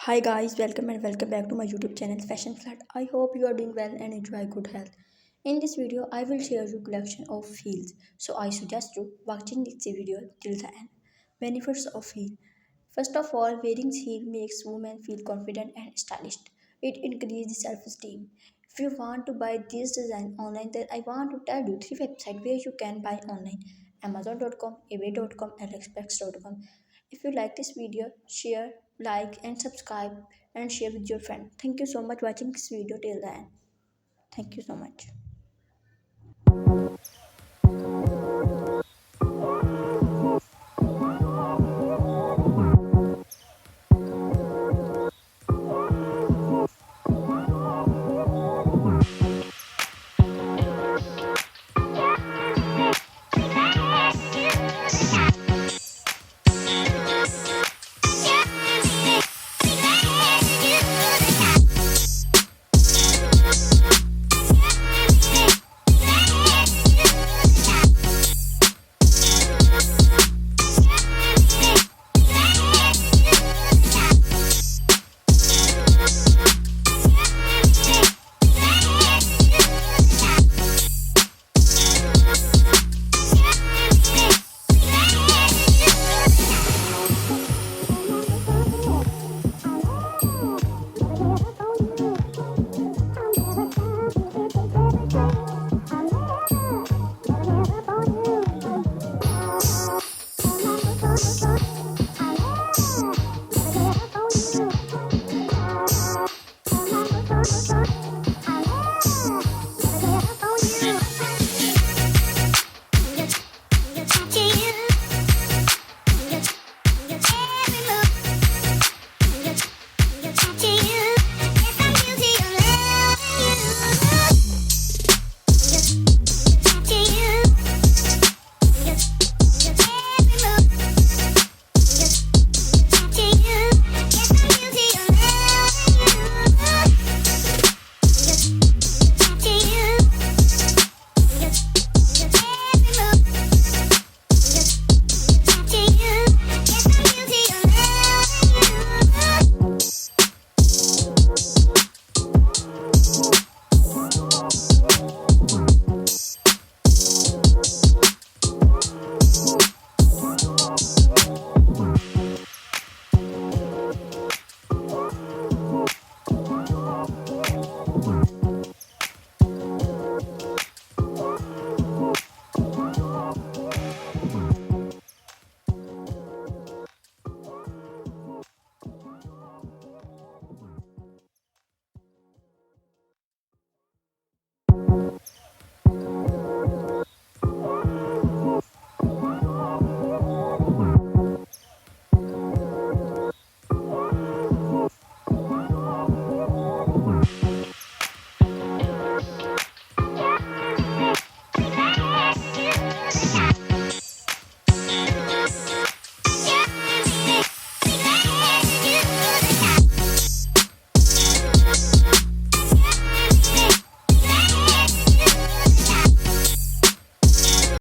Hi guys, welcome and welcome back to my YouTube channel Fashion Flat. I hope you are doing well and enjoy good health. In this video, I will share you collection of heels. So I suggest you watching this video till the end. Benefits of heel. First of all, wearing heel makes women feel confident and stylish. It increases self-esteem. If you want to buy this design online, then I want to tell you three websites where you can buy online: Amazon.com, eBay.com, and AliExpress.com. If you like this video, share, like, and subscribe, and share with your friend. Thank you so much watching this video till the end. Thank you so much.